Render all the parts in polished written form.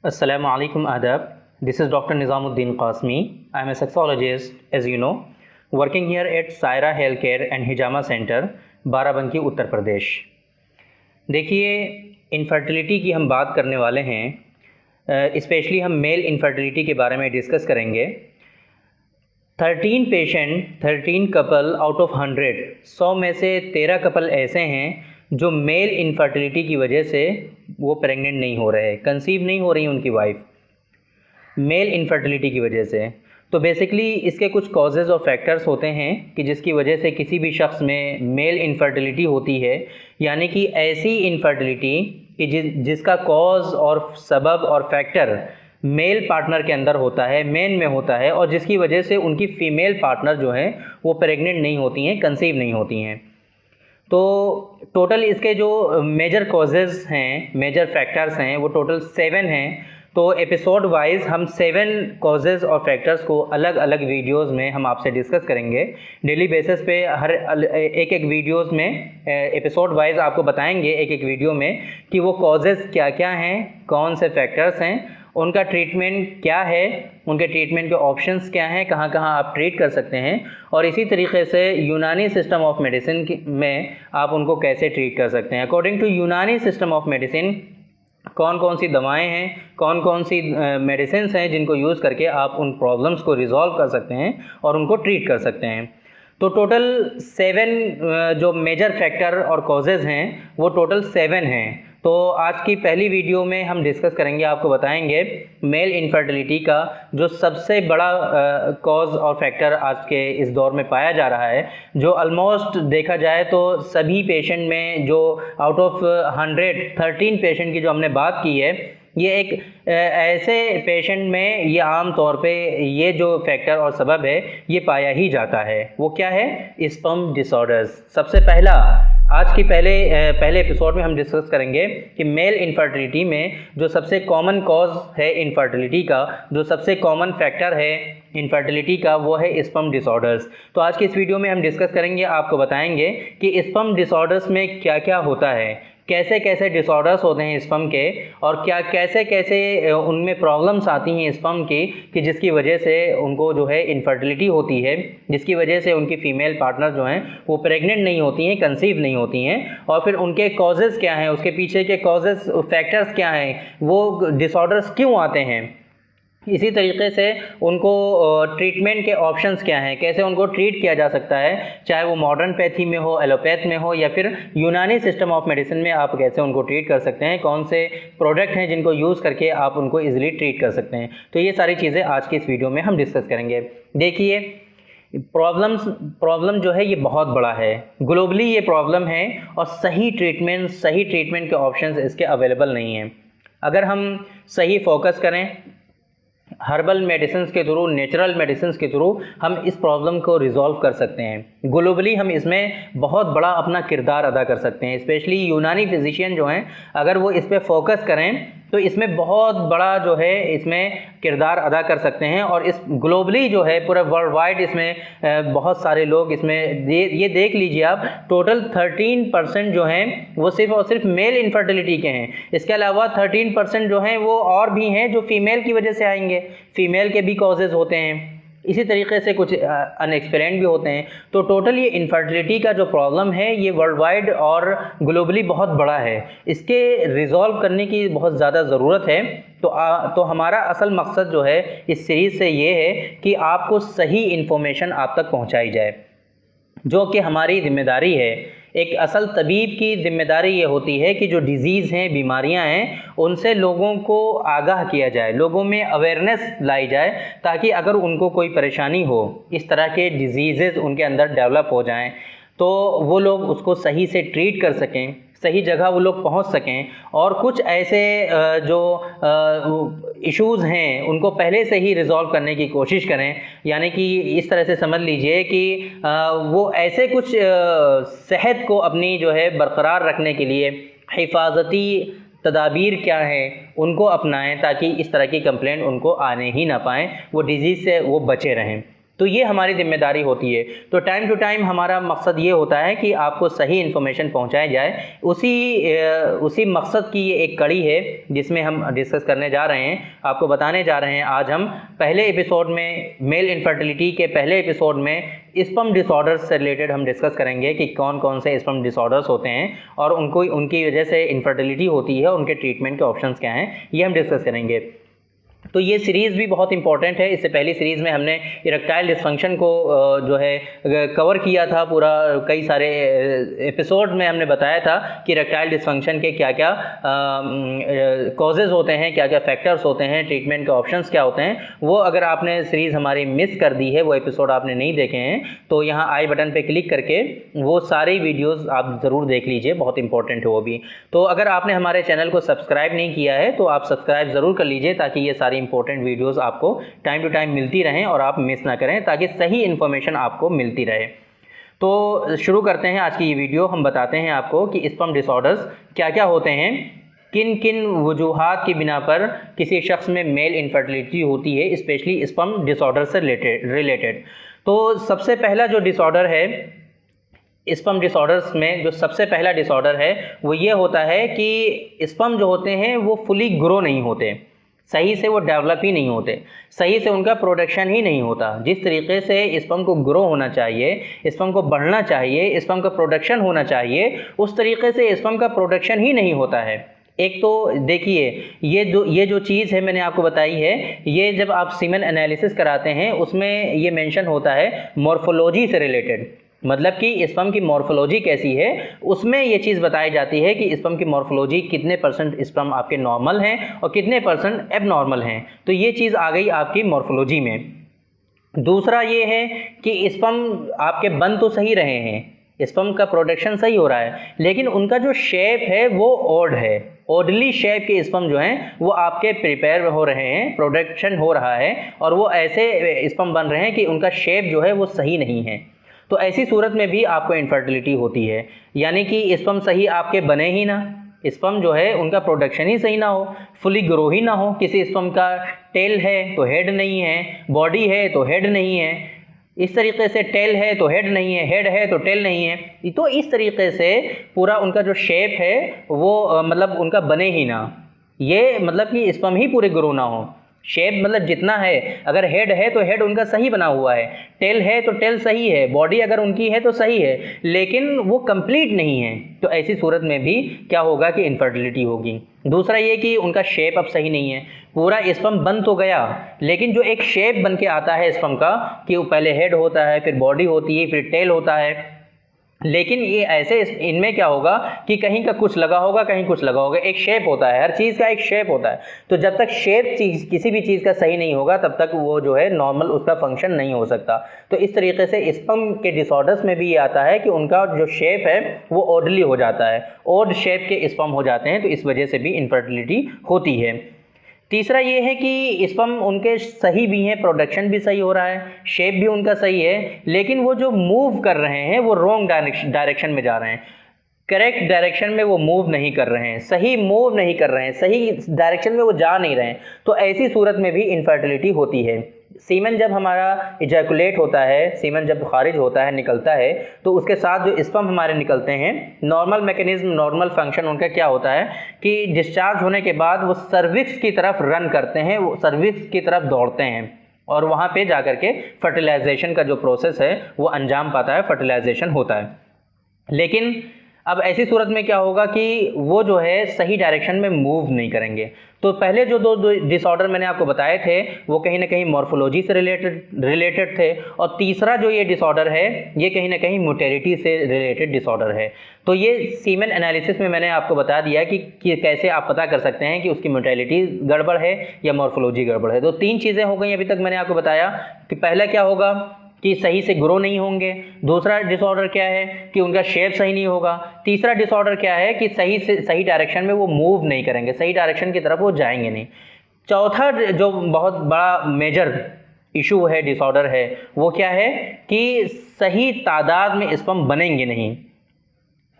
Assalamu alaikum adab. This is Dr. Nizamuddin Qasmi. I am a sexologist, as you know, working here at Saira Healthcare and Hijama Center, Barabanki Uttar Pradesh. देखिए, infertility की हम बात करने वाले हैं। Specially हम male infertility के बारे में डिस्कस करेंगे। 13 कपल आउट ऑफ 100 में से 13 कपल ऐसे हैं जो मेल इनफर्टिलिटी की वजह से वो प्रेग्नेंट नहीं हो रहे, कंसीव नहीं हो रही उनकी वाइफ, मेल इनफर्टिलिटी की वजह से। तो बेसिकली इसके कुछ कॉजेज़ और फैक्टर्स होते हैं कि जिसकी वजह से किसी भी शख्स में मेल इनफर्टिलिटी होती है, यानी कि ऐसी इनफर्टिलिटी कि जिसका कॉज और सबब और फैक्टर मेल पार्टनर के अंदर होता है, मेन में होता है, और जिसकी वजह से उनकी फ़ीमेल पार्टनर जो हैं वो प्रेग्नेंट नहीं होती हैं, कंसीव नहीं होती हैं। तो टोटल इसके जो मेजर कॉजेज़ हैं, मेजर फैक्टर्स हैं, वो टोटल 7 हैं। तो एपिसोड वाइज हम 7 कॉजेज़ और फैक्टर्स को अलग अलग वीडियोस में हम आपसे डिस्कस करेंगे। डेली बेसिस पे हर एक एक वीडियोस में एपिसोड वाइज आपको बताएंगे एक एक वीडियो में कि वो कॉजेज़ क्या क्या हैं, कौन से फैक्टर्स हैं, उनका ट्रीटमेंट क्या है, उनके ट्रीटमेंट के ऑप्शंस क्या हैं, कहाँ कहाँ आप ट्रीट कर सकते हैं, और इसी तरीके से यूनानी सिस्टम ऑफ मेडिसिन में आप उनको कैसे ट्रीट कर सकते हैं। अकॉर्डिंग टू यूनानी सिस्टम ऑफ मेडिसिन कौन कौन सी दवाएं हैं, कौन कौन सी मेडिसिन हैं जिनको यूज़ करके आप उन प्रॉब्लम्स को रिजॉल्व कर सकते हैं और उनको ट्रीट कर सकते हैं। तो टोटल 7 जो मेजर फैक्टर और कॉजेज़ हैं वो टोटल 7 हैं। तो आज की पहली वीडियो में हम डिस्कस करेंगे, आपको बताएंगे मेल इनफर्टिलिटी का जो सबसे बड़ा कॉज और फैक्टर आज के इस दौर में पाया जा रहा है, जो ऑलमोस्ट देखा जाए तो सभी पेशेंट में जो आउट ऑफ 13 पेशेंट की जो हमने बात की है, ये एक ऐसे पेशेंट में ये आम तौर पे ये जो फैक्टर और सबब है ये पाया ही जाता है। वो क्या है? Sperm disorders. सबसे पहला आज की पहले एपिसोड में हम डिस्कस करेंगे कि मेल इनफर्टिलिटी में जो सबसे कॉमन कॉज है इनफर्टिलिटी का, जो सबसे कॉमन फैक्टर है इनफर्टिलिटी का, वो है स्पर्म डिसऑर्डर्स। तो आज की इस वीडियो में हम डिस्कस करेंगे, आपको बताएंगे कि स्पर्म डिसऑर्डर्स में क्या क्या होता है, कैसे कैसे डिसऑर्डर्स होते हैं स्पर्म के, और क्या कैसे कैसे उनमें प्रॉब्लम्स आती हैं स्पर्म की कि जिसकी वजह से उनको जो है इनफर्टिलिटी होती है, जिसकी वजह से उनकी फ़ीमेल पार्टनर जो हैं वो प्रेग्नेंट नहीं होती हैं, कंसीव नहीं होती हैं, और फिर उनके कॉजेज़ क्या हैं, उसके पीछे के कॉजेज़ फैक्टर्स क्या हैं, वो डिसऑर्डर्स क्यों आते हैं। इसी तरीके से उनको ट्रीटमेंट के ऑप्शंस क्या हैं, कैसे उनको ट्रीट किया जा सकता है, चाहे वो मॉडर्न पैथी में हो, एलोपैथ में हो, या फिर यूनानी सिस्टम ऑफ मेडिसिन में आप कैसे उनको ट्रीट कर सकते हैं, कौन से प्रोडक्ट हैं जिनको यूज़ करके आप उनको ईजिली ट्रीट कर सकते हैं। तो ये सारी चीज़ें आज की इस वीडियो में हम डिस्कस करेंगे। देखिए, प्रॉब्लम जो है ये बहुत बड़ा है, ग्लोबली ये प्रॉब्लम है, और सही ट्रीटमेंट के ऑप्शंस इसके अवेलेबल नहीं हैं। अगर हम सही फोकस करें हर्बल मेडिसिन के थ्रू, नेचुरल मेडिसिन के थ्रू हम इस प्रॉब्लम को रिजॉल्व कर सकते हैं। ग्लोबली हम इसमें बहुत बड़ा अपना किरदार अदा कर सकते हैं। स्पेशली यूनानी फिजिशियन जो हैं, अगर वो इस पर फोकस करें तो इसमें बहुत बड़ा जो है इसमें किरदार अदा कर सकते हैं, और इस ग्लोबली जो है पूरा वर्ल्ड वाइड इसमें बहुत सारे लोग इसमें ये देख लीजिए आप, टोटल 13% जो हैं वो सिर्फ और सिर्फ मेल इनफर्टिलिटी के हैं। इसके अलावा 13% जो हैं वो और भी हैं जो फीमेल की वजह से आएंगे, फीमेल के भी कॉजेज़ होते हैं, इसी तरीके से कुछ अनएक्सप्लेन्ड भी होते हैं। तो टोटल ये इनफर्टिलिटी का जो प्रॉब्लम है ये वर्ल्ड वाइड और ग्लोबली बहुत बड़ा है, इसके रिज़ॉल्व करने की बहुत ज़्यादा ज़रूरत है। तो हमारा असल मकसद जो है इस सीरीज़ से ये है कि आपको सही इन्फॉर्मेशन आप तक पहुंचाई जाए, जो कि हमारी जिम्मेदारी है। एक असल तबीब की जिम्मेदारी ये होती है कि जो डिज़ीज़ हैं, बीमारियां हैं, उनसे लोगों को आगाह किया जाए, लोगों में अवेयरनेस लाई जाए, ताकि अगर उनको कोई परेशानी हो, इस तरह के डिजीज़ उनके अंदर डेवलप हो जाएं, तो वो लोग उसको सही से ट्रीट कर सकें, सही जगह वो लोग पहुंच सकें, और कुछ ऐसे जो इश्यूज़ हैं उनको पहले से ही रिज़ॉल्व करने की कोशिश करें। यानी कि इस तरह से समझ लीजिए कि वो ऐसे कुछ सेहत को अपनी जो है बरकरार रखने के लिए हिफाजती तदाबीर क्या है उनको अपनाएं, ताकि इस तरह की कंप्लेंट उनको आने ही ना पाएँ, वो डिज़ीज़ से वो बचे रहें। तो ये हमारी जिम्मेदारी होती है। तो टाइम टू टाइम हमारा मकसद ये होता है कि आपको सही इन्फॉर्मेशन पहुंचाया जाए। उसी मकसद की ये एक कड़ी है जिसमें हम डिस्कस करने जा रहे हैं, आपको बताने जा रहे हैं। आज हम पहले एपिसोड में, मेल इनफर्टिलिटी के पहले एपिसोड में स्पर्म डिसऑर्डर्स से रिलेटेड हम डिस्कस करेंगे कि कौन कौन से स्पर्म डिसऑर्डर्स होते हैं और उनकी वजह से इनफर्टिलिटी होती है, उनके ट्रीटमेंट के ऑप्शंस क्या हैं, ये हम डिस्कस करेंगे। तो ये सीरीज़ भी बहुत इंपॉर्टेंट है। इससे पहली सीरीज़ में हमने इरेक्टाइल डिसफंक्शन को जो है कवर किया था पूरा, कई सारे एपिसोड में हमने बताया था कि इरेक्टाइल डिसफंक्शन के क्या क्या कॉजेज़ होते हैं, क्या क्या फैक्टर्स होते हैं, ट्रीटमेंट के ऑप्शंस क्या होते हैं। वो अगर आपने सीरीज़ हमारी मिस कर दी है, वो एपिसोड आपने नहीं देखे हैं, तो यहाँ आई बटन पर क्लिक करके वो सारी वीडियोज़ आप ज़रूर देख लीजिए, बहुत इंपॉर्टेंट है वो भी। तो अगर आपने हमारे चैनल को सब्सक्राइब नहीं किया है तो आप सब्सक्राइब ज़रूर कर लीजिए, ताकि ये सारी इंपॉर्टेंट वीडियोस आपको टाइम टू टाइम मिलती रहें और आप मिस ना करें, ताकि सही इन्फॉर्मेशन आपको मिलती रहे। तो शुरू करते हैं आज की ये वीडियो। हम बताते हैं आपको कि स्पर्म डिसऑर्डर्स क्या क्या होते हैं, किन किन वजूहात की बिना पर किसी शख्स में मेल इनफर्टिलिटी होती है, स्पेशली स्पर्म डिसऑर्डर से रिलेटेड। तो सबसे पहला जो डिसऑर्डर है स्पर्म डिसऑर्डर्स में, जो सबसे पहला डिसऑर्डर है वो ये होता है कि स्पर्म जो होते हैं वो फुली ग्रो नहीं होते, सही से वो डेवलप ही नहीं होते, सही से उनका प्रोडक्शन ही नहीं होता। जिस तरीके से स्पर्म को ग्रो होना चाहिए, स्पर्म को बढ़ना चाहिए, स्पर्म का प्रोडक्शन होना चाहिए, उस तरीके से स्पर्म का प्रोडक्शन ही नहीं होता है। एक तो देखिए, ये जो चीज़ है मैंने आपको बताई है, ये जब आप सीमेन एनालिसिस कराते हैं उसमें ये मेंशन होता है मॉर्फोलॉजी से रिलेटेड, मतलब कि स्पर्म की मॉर्फोलॉजी कैसी है, उसमें ये चीज़ बताई जाती है कि स्पर्म की मॉर्फोलॉजी कितने % स्पर्म आपके नॉर्मल हैं और कितने % एबनॉर्मल हैं। तो ये चीज़ आ गई आपकी मॉर्फोलॉजी में। दूसरा ये है कि स्पर्म आपके बन तो सही रहे हैं, स्पर्म का प्रोडक्शन सही हो रहा है, लेकिन उनका जो शेप है वो ऑड है, ऑडली शेप के स्पर्म जो हैं वो आपके प्रिपेयर हो रहे हैं, प्रोडक्शन हो रहा है और वो ऐसे स्पर्म बन रहे हैं कि उनका शेप जो है वो सही नहीं है। तो ऐसी सूरत में भी आपको इनफर्टिलिटी होती है, यानी कि स्पर्म सही आपके बने ही ना, स्पर्म जो है उनका प्रोडक्शन ही सही ना हो, फुली ग्रो ही ना हो। किसी स्पर्म का टेल है तो हेड नहीं है, बॉडी है तो हेड नहीं है, इस तरीके से टेल है तो हेड नहीं है, हेड है तो टेल नहीं है। तो इस तरीके से पूरा उनका जो शेप है वो मतलब उनका बने ही ना, ये मतलब कि स्पर्म ही पूरे ग्रो ना हो। शेप मतलब जितना है, अगर हेड है तो हेड उनका सही बना हुआ है, टेल है तो टेल सही है, बॉडी अगर उनकी है तो सही है, लेकिन वो कंप्लीट नहीं है। तो ऐसी सूरत में भी क्या होगा कि इनफर्टिलिटी होगी। दूसरा ये कि उनका शेप अब सही नहीं है, पूरा स्पर्म बन तो गया, लेकिन जो एक शेप बन के आता है स्पर्म का कि वो पहले हेड होता है, फिर बॉडी होती है, फिर टेल होता है, लेकिन ये ऐसे इनमें क्या होगा कि कहीं का कुछ लगा होगा, कहीं कुछ लगा होगा, एक शेप होता है, हर चीज़ का एक शेप होता है। तो जब तक शेप किसी भी चीज़ का सही नहीं होगा तब तक वो जो है नॉर्मल उसका फंक्शन नहीं हो सकता। तो इस तरीके से स्पर्म के डिसऑर्डर्स में भी ये आता है कि उनका जो शेप है वो ऑडली हो जाता है, ऑड शेप के स्पर्म हो जाते हैं, तो इस वजह से भी इनफर्टिलिटी होती है। तीसरा ये है कि स्पर्म उनके सही भी हैं, प्रोडक्शन भी सही हो रहा है, शेप भी उनका सही है, लेकिन वो जो मूव कर रहे हैं वो रॉन्ग डायरेक्शन में जा रहे हैं, करेक्ट डायरेक्शन में वो मूव नहीं कर रहे हैं, सही मूव नहीं कर रहे हैं, सही डायरेक्शन में वो जा नहीं रहे हैं। तो ऐसी सूरत में भी इनफर्टिलिटी होती है। सीमन जब हमारा इजैकुलेट होता है, सीमन जब खारिज होता है, निकलता है, तो उसके साथ जो स्पर्म हमारे निकलते हैं, नॉर्मल मैकेनिज्म, नॉर्मल फंक्शन उनका क्या होता है कि डिस्चार्ज होने के बाद वो सर्विक्स की तरफ रन करते हैं, वो सर्विक्स की तरफ दौड़ते हैं और वहाँ पे जा कर के फर्टिलाइजेशन का जो प्रोसेस है वो अंजाम पाता है, फर्टिलाइजेशन होता है। लेकिन अब ऐसी सूरत में क्या होगा कि वो जो है सही डायरेक्शन में मूव नहीं करेंगे। तो पहले जो दो डिसऑर्डर मैंने आपको बताए थे वो कहीं ना कहीं मॉर्फोलॉजी से रिलेटेड थे, और तीसरा जो ये डिसऑर्डर है ये कहीं ना कहीं मोटेलिटी से रिलेटेड डिसऑर्डर है। तो ये सीमेन एनालिसिस में मैंने आपको बता दिया कि कैसे आप पता कर सकते हैं कि उसकी मोटेलिटी गड़बड़ है या मॉर्फोलॉजी गड़बड़ है। तो 3 चीज़ें हो गई अभी तक मैंने आपको बताया कि पहला क्या होगा कि सही से ग्रो नहीं होंगे, दूसरा डिसऑर्डर क्या है कि उनका शेप सही नहीं होगा, तीसरा डिसऑर्डर क्या है कि सही डायरेक्शन में वो मूव नहीं करेंगे, सही डायरेक्शन की तरफ वो जाएंगे नहीं। चौथा जो बहुत बड़ा मेजर इशू है, डिसऑर्डर है, वो क्या है कि सही तादाद में स्पर्म बनेंगे नहीं,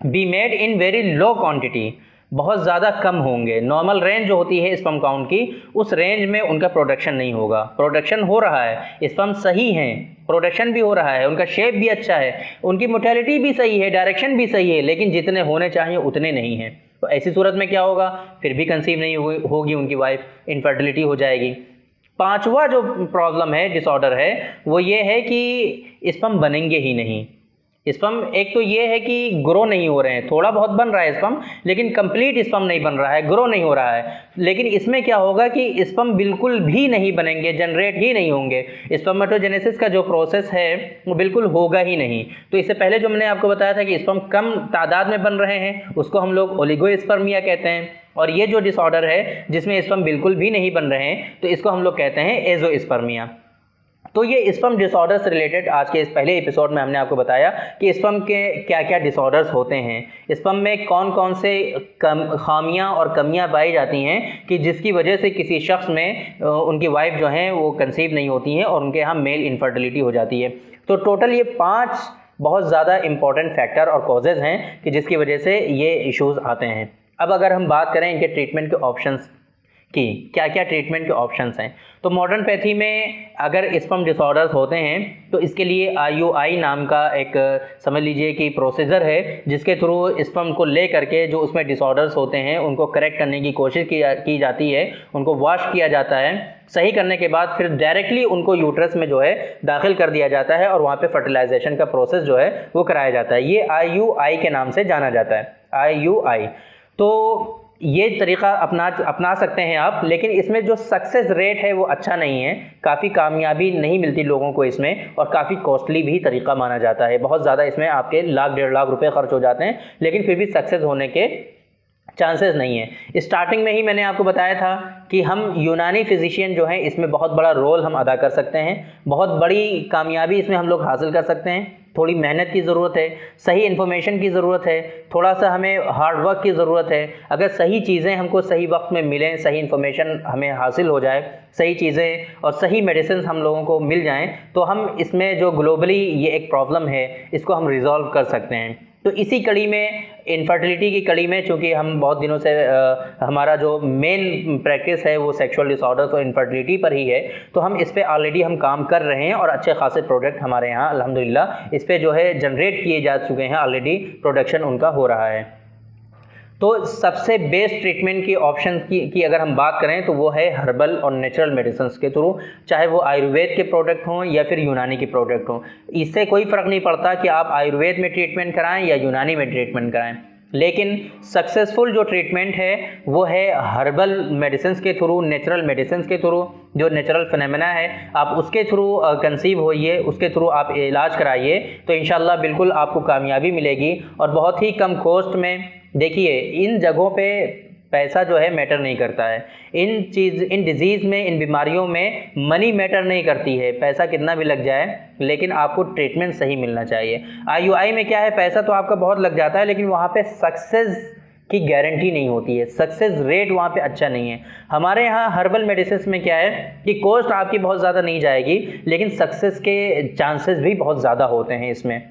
be made in very low quantity, बहुत ज़्यादा कम होंगे। नॉर्मल रेंज जो होती है स्पर्म काउंट की, उस रेंज में उनका प्रोडक्शन नहीं होगा। प्रोडक्शन हो रहा है, स्पर्म सही हैं, प्रोडक्शन भी हो रहा है, उनका शेप भी अच्छा है, उनकी मोटेलिटी भी सही है, डायरेक्शन भी सही है, लेकिन जितने होने चाहिए उतने नहीं हैं। तो ऐसी सूरत में क्या होगा, फिर भी कंसीव नहीं होगी उनकी वाइफ, इनफर्टिलिटी हो जाएगी। पांचवा जो प्रॉब्लम है, डिसऑर्डर है, वो ये है कि स्पर्म बनेंगे ही नहीं। स्पर्म एक तो ये है कि ग्रो नहीं हो रहे हैं, थोड़ा बहुत बन रहा है स्पर्म, लेकिन कंप्लीट स्पर्म नहीं बन रहा है, ग्रो नहीं हो रहा है। लेकिन इसमें क्या होगा कि स्पर्म बिल्कुल भी नहीं बनेंगे, जनरेट ही नहीं होंगे। स्पर्मेटोजेनेसिस का जो प्रोसेस है वो बिल्कुल होगा ही नहीं। तो इससे पहले जो मैंने आपको बताया था कि स्पर्म कम तादाद में बन रहे हैं, उसको हम लोग ओलिगोस्पर्मिया कहते हैं। और ये जो डिसऑर्डर है जिसमें स्पर्म बिल्कुल भी नहीं बन रहे हैं, तो इसको हम लोग कहते हैं एजोस्पर्मिया। तो ये स्पर्म डिसऑर्डर से रिलेटेड आज के इस पहले एपिसोड में हमने आपको बताया कि स्पर्म के क्या क्या डिसऑर्डर्स होते हैं, स्पर्म में कौन कौन से खामियां और कमियां पाई जाती हैं कि जिसकी वजह से किसी शख्स में उनकी वाइफ जो हैं वो कंसीव नहीं होती हैं और उनके यहाँ मेल इनफर्टिलिटी हो जाती है। तो टोटल ये 5 बहुत ज़्यादा इंपॉर्टेंट फैक्टर और कॉजेज़ हैं कि जिसकी वजह से ये इश्यूज़ आते हैं। अब अगर हम बात करें इनके ट्रीटमेंट के ऑप्शंस कि क्या क्या ट्रीटमेंट के ऑप्शंस हैं, तो मॉडर्न पैथी में अगर स्पर्म डिसऑर्डर्स होते हैं तो इसके लिए IUI नाम का एक समझ लीजिए कि प्रोसीजर है, जिसके थ्रू स्पर्म को ले करके जो उसमें डिसऑर्डर्स होते हैं उनको करेक्ट करने की कोशिश की जाती है, उनको वॉश किया जाता है। सही करने के बाद फिर डायरेक्टली उनको यूट्रस में जो है दाखिल कर दिया जाता है और वहाँ पे फर्टिलाइजेशन का प्रोसेस जो है वो कराया जाता है। ये IUI के नाम से जाना जाता है, IUI। तो ये तरीक़ा अपना सकते हैं आप, लेकिन इसमें जो सक्सेस रेट है वो अच्छा नहीं है, काफ़ी कामयाबी नहीं मिलती लोगों को इसमें, और काफ़ी कॉस्टली भी तरीक़ा माना जाता है। बहुत ज़्यादा इसमें आपके लाख 1.5 लाख रुपए खर्च हो जाते हैं, लेकिन फिर भी सक्सेस होने के चांसेस नहीं है। स्टार्टिंग में ही मैंने आपको बताया था कि हम यूनानी फिजिशियन जो हैं इसमें बहुत बड़ा रोल हम अदा कर सकते हैं, बहुत बड़ी कामयाबी इसमें हम लोग हासिल कर सकते हैं। थोड़ी मेहनत की ज़रूरत है, सही इन्फॉर्मेशन की ज़रूरत है, थोड़ा सा हमें हार्ड वर्क की ज़रूरत है। अगर सही चीज़ें हमको सही वक्त में मिलें, सही इन्फॉर्मेशन हमें हासिल हो जाए, सही चीज़ें और सही मेडिसिन हम लोगों को मिल जाएं, तो हम इसमें जो ग्लोबली ये एक प्रॉब्लम है इसको हम रिज़ॉल्व कर सकते हैं। तो इसी कड़ी में, इनफर्टिलिटी की कड़ी में, चूँकि हम बहुत दिनों से हमारा जो मेन प्रैक्टिस है वो सेक्सुअल डिसऑर्डर्स और इनफर्टिलिटी पर ही है, तो हम इस पे ऑलरेडी हम काम कर रहे हैं और अच्छे खासे प्रोडक्ट हमारे यहाँ अल्हम्दुलिल्लाह इस पे जो है जनरेट किए जा चुके हैं, ऑलरेडी प्रोडक्शन उनका हो रहा है। तो सबसे बेस्ट ट्रीटमेंट की ऑप्शन की अगर हम बात करें तो वो है हर्बल और नेचुरल मेडिसिन के थ्रू, चाहे वो आयुर्वेद के प्रोडक्ट हों या फिर यूनानी के प्रोडक्ट हों। इससे कोई फ़र्क नहीं पड़ता कि आप आयुर्वेद में ट्रीटमेंट कराएं या यूनानी में ट्रीटमेंट कराएं, लेकिन सक्सेसफुल जो ट्रीटमेंट है वो है हर्बल मेडिसिन के थ्रू, नेचुरल मेडिसिन के थ्रू, जो नेचुरल फिनोमेना है आप उसके थ्रू कंसीव होइए, उसके थ्रू आप इलाज कराइए, तो इंशाल्लाह बिल्कुल आपको कामयाबी मिलेगी और बहुत ही कम कॉस्ट में। देखिए, इन जगहों पे पैसा जो है मैटर नहीं करता है, इन डिजीज़ में, इन बीमारियों में मनी मैटर नहीं करती है, पैसा कितना भी लग जाए लेकिन आपको ट्रीटमेंट सही मिलना चाहिए। IUI में क्या है, पैसा तो आपका बहुत लग जाता है लेकिन वहाँ पे सक्सेस की गारंटी नहीं होती है, सक्सेस रेट वहाँ पे अच्छा नहीं है। हमारे यहाँ हर्बल मेडिसिन में क्या है कि कॉस्ट आपकी बहुत ज़्यादा नहीं जाएगी, लेकिन सक्सेस के चांसेस भी बहुत ज़्यादा होते हैं इसमें।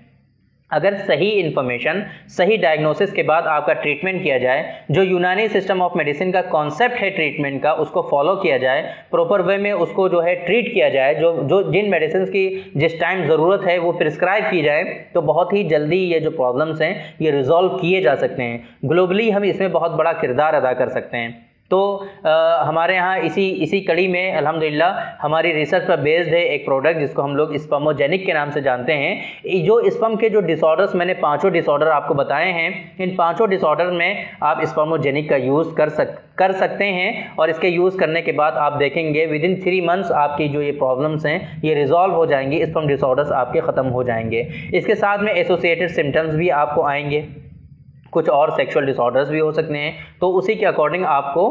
अगर सही इन्फॉर्मेशन, सही डायग्नोसिस के बाद आपका ट्रीटमेंट किया जाए, जो यूनानी सिस्टम ऑफ मेडिसिन का कॉन्सेप्ट है ट्रीटमेंट का, उसको फॉलो किया जाए, प्रॉपर वे में उसको जो है ट्रीट किया जाए, जो जिन मेडिसिन की जिस टाइम ज़रूरत है वो प्रिस्क्राइब की जाए, तो बहुत ही जल्दी ये जो प्रॉब्लम्स हैं ये रिजॉल्व किए जा सकते हैं। ग्लोबली हम इसमें बहुत बड़ा किरदार अदा कर सकते हैं। तो हमारे यहाँ इसी कड़ी में अल्हम्दुलिल्लाह हमारी रिसर्च पर बेस्ड है एक प्रोडक्ट जिसको हम लोग स्पर्मोजेनिक के नाम से जानते हैं। जो स्पर्म के जो डिसऑर्डर्स, मैंने 5 डिसऑर्डर आपको बताए हैं, इन 5 डिसऑर्डर में आप स्पर्मोजेनिक का यूज़ कर सकते हैं और इसके यूज़ करने के बाद आप देखेंगे विदिन 3 मंथ्स आपकी जो ये प्रॉब्लम्स हैं ये रिजॉल्व हो जाएंगी, स्पर्म डिसऑर्डर्स आपके ख़त्म हो जाएंगे। इसके साथ में एसोसिएटेड सिम्टम्स भी आपको आएंगे, कुछ और सेक्सुअल डिसऑर्डर्स भी हो सकते हैं, तो उसी के अकॉर्डिंग आपको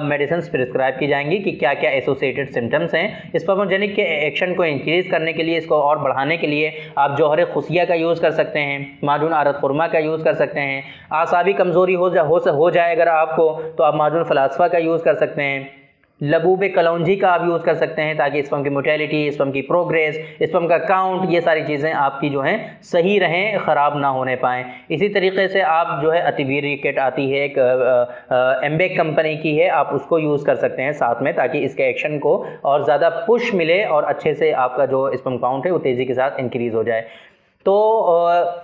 मेडिसिन प्रिस्क्राइब की जाएंगी कि क्या क्या एसोसिएटेड सिम्टम्स हैं। स्पर्मोजेनिक के एक्शन को इंक्रीज़ करने के लिए, इसको और बढ़ाने के लिए आप जौहर खुसिया का यूज़ कर सकते हैं, माजून आरत खुरमा का यूज़ कर सकते हैं। आसाबी कमज़ोरी हो जाए अगर आपको, तो आप माजून फ़लासफ़ा का यूज़ कर सकते हैं। लबूब कलौंजी का आप यूज़ कर सकते हैं ताकि स्पर्म की मोटेलिटी, स्पर्म की प्रोग्रेस, स्पर्म का काउंट, ये सारी चीज़ें आपकी जो हैं सही रहें, ख़राब ना होने पाएँ। इसी तरीके से आप जो है अतिवीर किट आती है एक एम्बेक कंपनी की है, आप उसको यूज़ कर सकते हैं साथ में, ताकि इसके एक्शन को और ज़्यादा पुश मिले और अच्छे से आपका जो स्पर्म काउंट है वो तेज़ी के साथ इंक्रीज़ हो जाए। तो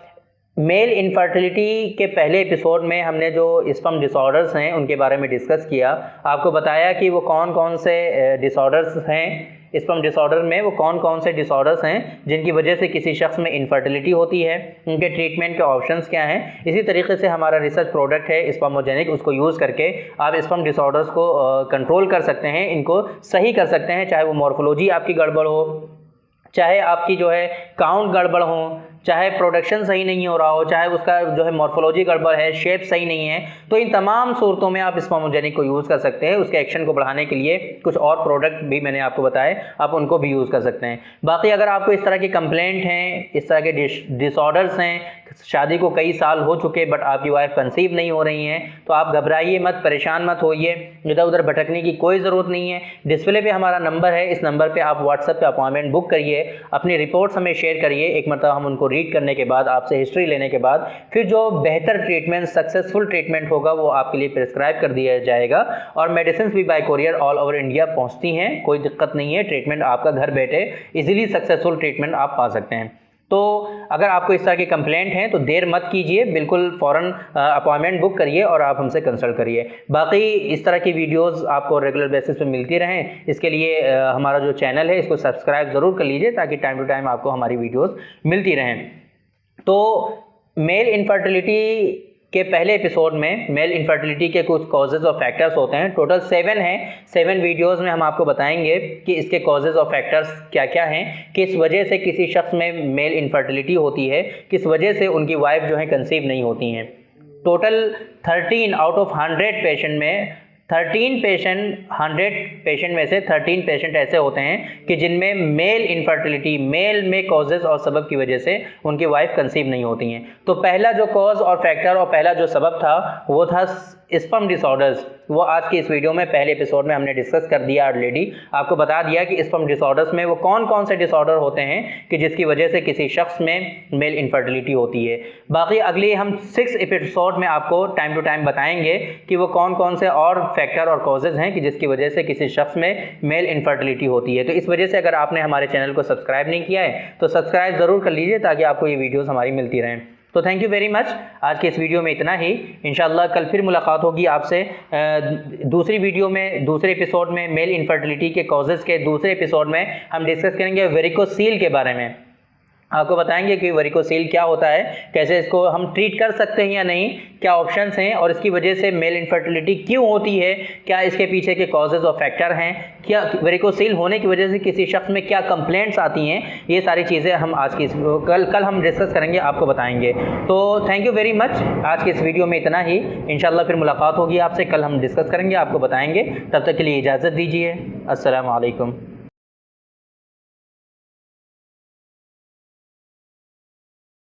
मेल इनफर्टिलिटी के पहले एपिसोड में हमने जो स्पर्म डिसऑर्डर्स हैं उनके बारे में डिस्कस किया, आपको बताया कि वो कौन कौन से डिसऑर्डर्स हैं। स्पर्म डिसऑर्डर में वो कौन कौन से डिसऑर्डर्स हैं जिनकी वजह से किसी शख्स में इनफर्टिलिटी होती है, उनके ट्रीटमेंट के ऑप्शंस क्या हैं। इसी तरीके से हमारा रिसर्च प्रोडक्ट है स्पर्मोजेनिक, उसको यूज़ करके आप स्पर्म डिसऑर्डर्स को कंट्रोल कर सकते हैं, इनको सही कर सकते हैं, चाहे वो मॉर्फोलॉजी आपकी गड़बड़ हो, चाहे आपकी जो है काउंट गड़बड़ हो, चाहे प्रोडक्शन सही नहीं हो रहा हो, चाहे उसका जो है मॉर्फोलॉजी गड़बड़ है, शेप सही नहीं है, तो इन तमाम सूरतों में आप स्पर्मोजेनिक को यूज़ कर सकते हैं। उसके एक्शन को बढ़ाने के लिए कुछ और प्रोडक्ट भी मैंने आपको बताए, आप उनको भी यूज़ कर सकते हैं। बाकी अगर आपको इस तरह की कंप्लेंट हैं, इस तरह के डिसऑर्डर्स हैं, शादी को कई साल हो चुके बट आपकी वाइफ कंसीव नहीं हो रही हैं, तो आप घबराइए मत, परेशान मत होइए, इधर उधर भटकने की कोई ज़रूरत नहीं है। डिस्प्ले पे हमारा नंबर है, इस नंबर पे आप व्हाट्सएप पे अपॉइंटमेंट बुक करिए, अपनी रिपोर्ट्स हमें शेयर करिए। एक मरतबा हम उनको रीड करने के बाद, आपसे हिस्ट्री लेने के बाद, फिर जो बेहतर ट्रीटमेंट, सक्सेसफुल ट्रीटमेंट होगा वो आपके लिए प्रिस्क्राइब कर दिया जाएगा। और मेडिसिन भी bye courier all over India पहुँचती हैं, कोई दिक्कत नहीं है, ट्रीटमेंट आपका घर बैठे इजीली सक्सेसफुल ट्रीटमेंट आप पा सकते हैं। तो अगर आपको इस तरह की कंप्लेंट है तो देर मत कीजिए, बिल्कुल फ़ौरन अपॉइंटमेंट बुक करिए और आप हमसे कंसल्ट करिए। बाकी इस तरह की वीडियोस आपको रेगुलर बेसिस पे मिलती रहें, इसके लिए हमारा जो चैनल है इसको सब्सक्राइब ज़रूर कर लीजिए ताकि टाइम टू टाइम आपको हमारी वीडियोस मिलती रहें। तो मेल इनफर्टिलिटी के पहले एपिसोड में मेल इनफर्टिलिटी के कुछ कॉजेज़ और फैक्टर्स होते हैं, टोटल 7 हैं। 7 वीडियोस में हम आपको बताएंगे कि इसके कॉजेज़ और फैक्टर्स क्या क्या हैं, किस वजह से किसी शख्स में मेल इनफर्टिलिटी होती है, किस वजह से उनकी वाइफ जो है कंसीव नहीं होती हैं। टोटल 13 आउट ऑफ 100 पेशेंट में 13 पेशेंट 100 पेशेंट में से 13 पेशेंट ऐसे होते हैं कि जिनमें मेल इनफर्टिलिटी, मेल में कॉजेज़ और सबब की वजह से उनकी वाइफ कंसीव नहीं होती हैं। तो पहला जो कॉज और फैक्टर और पहला जो सबब था वो था स्पर्म डिसऑर्डर्स। वो आज की इस वीडियो में पहले एपिसोड में हमने डिस्कस कर दिया ऑलरेडी, आपको बता दिया कि स्पर्म डिसऑर्डर्स में वो कौन कौन से डिसऑर्डर होते हैं कि जिसकी वजह से किसी शख्स में मेल इनफर्टिलिटी होती है। बाकी अगले हम 6 एपिसोड में आपको टाइम टू टाइम बताएंगे कि वो कौन कौन से और फैक्टर और कॉजेज़ हैं कि जिसकी वजह से किसी शख्स में मेल इनफर्टिलिटी होती है। तो इस वजह से अगर आपने हमारे चैनल को सब्सक्राइब नहीं किया है तो सब्सक्राइब ज़रूर कर लीजिए ताकि आपको ये वीडियोस हमारी मिलती रहें। तो थैंक यू वेरी मच, आज के इस वीडियो में इतना ही। इंशाल्लाह कल फिर मुलाकात होगी आपसे दूसरी वीडियो में, दूसरे एपिसोड में। मेल इनफर्टिलिटी के कॉजेज़ के दूसरे एपिसोड में हम डिस्कस करेंगे वेरिकोसील के बारे में। आपको बताएंगे कि वेरिकोसील क्या होता है, कैसे इसको हम ट्रीट कर सकते हैं या नहीं, क्या ऑप्शंस हैं और इसकी वजह से मेल इनफर्टिलिटी क्यों होती है, क्या इसके पीछे के कॉजेज़ और फैक्टर हैं, क्या वेरिकोसील होने की वजह से किसी शख्स में क्या कंप्लेंट्स आती हैं, ये सारी चीज़ें हम आज की कल हम डिस्कस करेंगे, आपको बताएंगे। तो थैंक यू वेरी मच, आज के इस वीडियो में इतना ही। इंशाल्लाह फिर मुलाकात होगी आपसे, कल हम डिस्कस करेंगे, आपको बताएंगे। तब तक के लिए इजाज़त दीजिए। अस्सलाम वालेकुम।